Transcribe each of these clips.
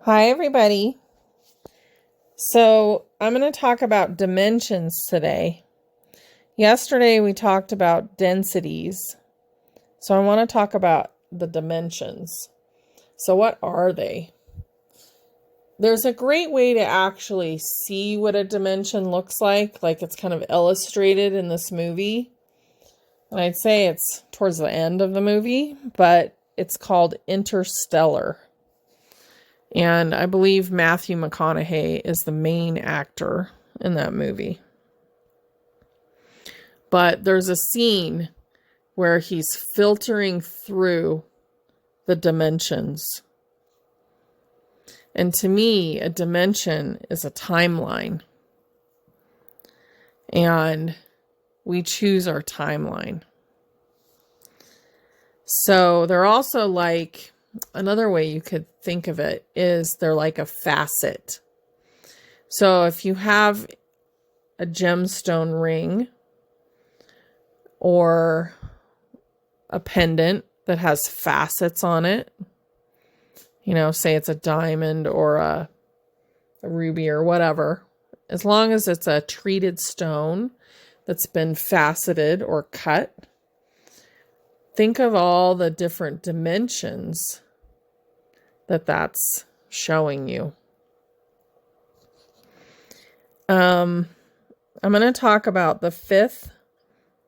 Hi, everybody. So I'm going to talk about dimensions today. Yesterday we talked about densities. So I want to talk about the dimensions. So what are they? There's a great way to actually see what a dimension looks like it's kind of illustrated in this movie. And I'd say it's towards the end of the movie, but it's called Interstellar. And I believe Matthew McConaughey is the main actor in that movie. But there's a scene where he's filtering through the dimensions. And to me, a dimension is a timeline. And we choose our timeline. So they're also like, another way you could think of it is they're like a facet. So if you have a gemstone ring or a pendant that has facets on it, say it's a diamond or a ruby or whatever, as long as it's a treated stone that's been faceted or cut, think of all the different dimensions that's showing you. I'm going to talk about the 5th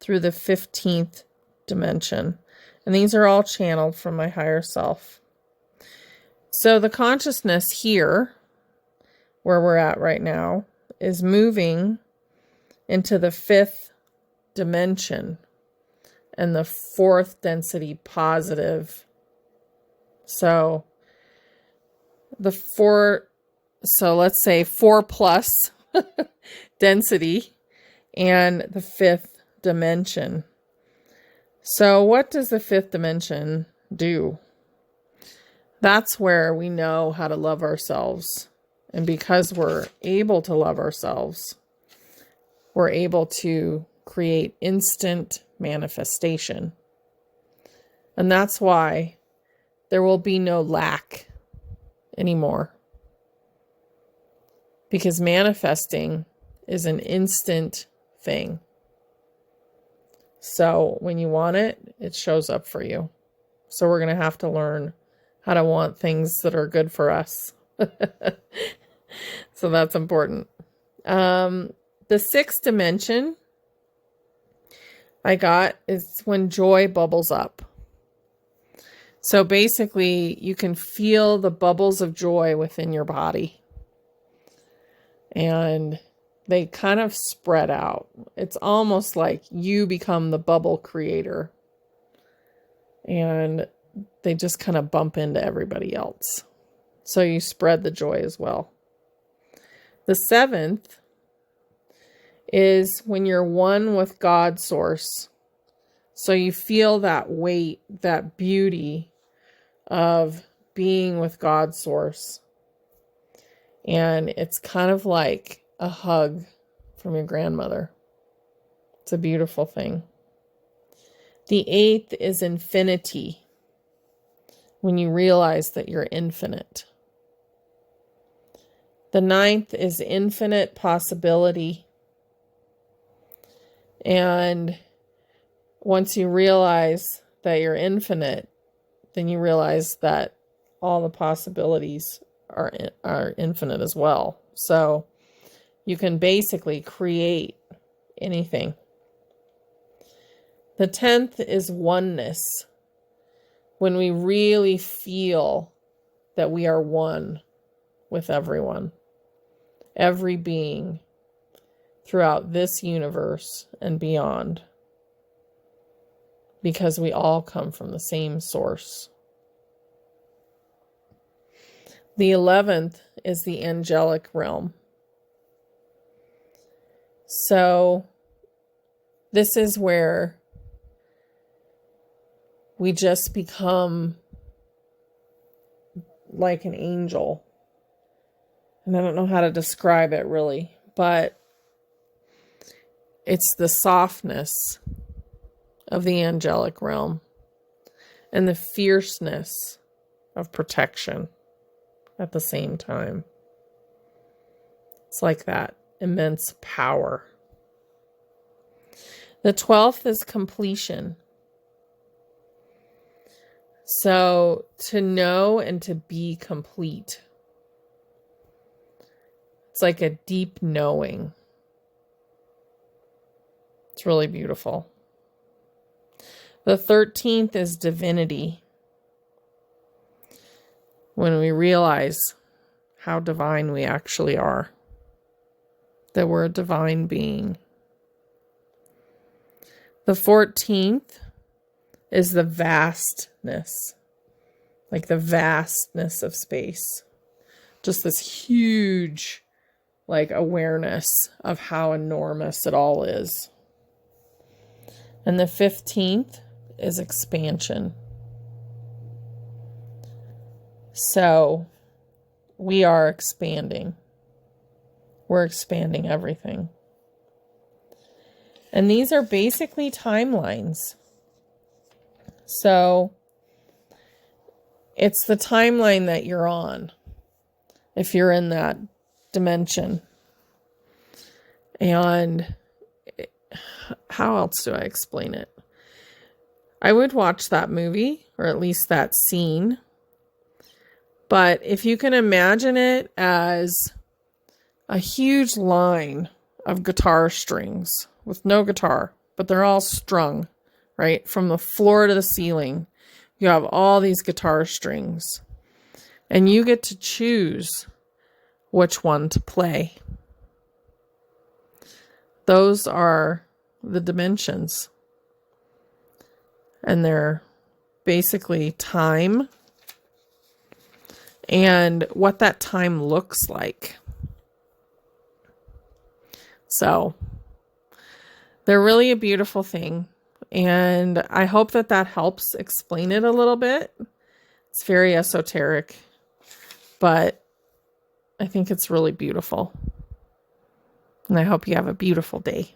through the 15th dimension. And these are all channeled from my higher self. So the consciousness here, where we're at right now, is moving into the 5th dimension and the 4th density positive. So let's say 4 plus density and the 5th dimension. So what does the 5th dimension do? That's where we know how to love ourselves. And because we're able to love ourselves, we're able to create instant manifestation. And that's why there will be no lack anymore. Because manifesting is an instant thing. So when you want it, it shows up for you. So we're going to have to learn how to want things that are good for us. So that's important. The 6th dimension I got is when joy bubbles up. So basically, you can feel the bubbles of joy within your body. And they kind of spread out. It's almost like you become the bubble creator. And they just kind of bump into everybody else. So you spread the joy as well. The 7th is when you're one with God source. So you feel that weight, that beauty of being with God source. And it's kind of like a hug from your grandmother. It's a beautiful thing. The 8th is infinity. When you realize that you're infinite. The 9th is infinite possibility. And once you realize that you're infinite, then you realize that all the possibilities are infinite as well. So you can basically create anything. The 10th is oneness. When we really feel that we are one with everyone, every being throughout this universe and beyond, because we all come from the same source. The 11th is the angelic realm. So this is where we just become like an angel. And I don't know how to describe it really, but it's the softness of the angelic realm and the fierceness of protection. at the same time. It's like that immense power. The 12th is completion. So to know and to be complete. It's like a deep knowing. It's really beautiful. The 13th is divinity. When we realize how divine we actually are. That we're a divine being. The 14th is the vastness. Like the vastness of space. Just this huge, like, awareness of how enormous it all is. And the 15th is expansion. So we are expanding. We're expanding everything. And these are basically timelines. So it's the timeline that you're on if you're in that dimension. And how else do I explain it? I would watch that movie, or at least that scene. But if you can imagine it as a huge line of guitar strings with no guitar, but they're all strung, right? From the floor to the ceiling, you have all these guitar strings. And you get to choose which one to play. Those are the dimensions. And they're basically time and what that time looks like. So they're really a beautiful thing. And I hope that that helps explain it a little bit. It's very esoteric, but I think it's really beautiful. And I hope you have a beautiful day.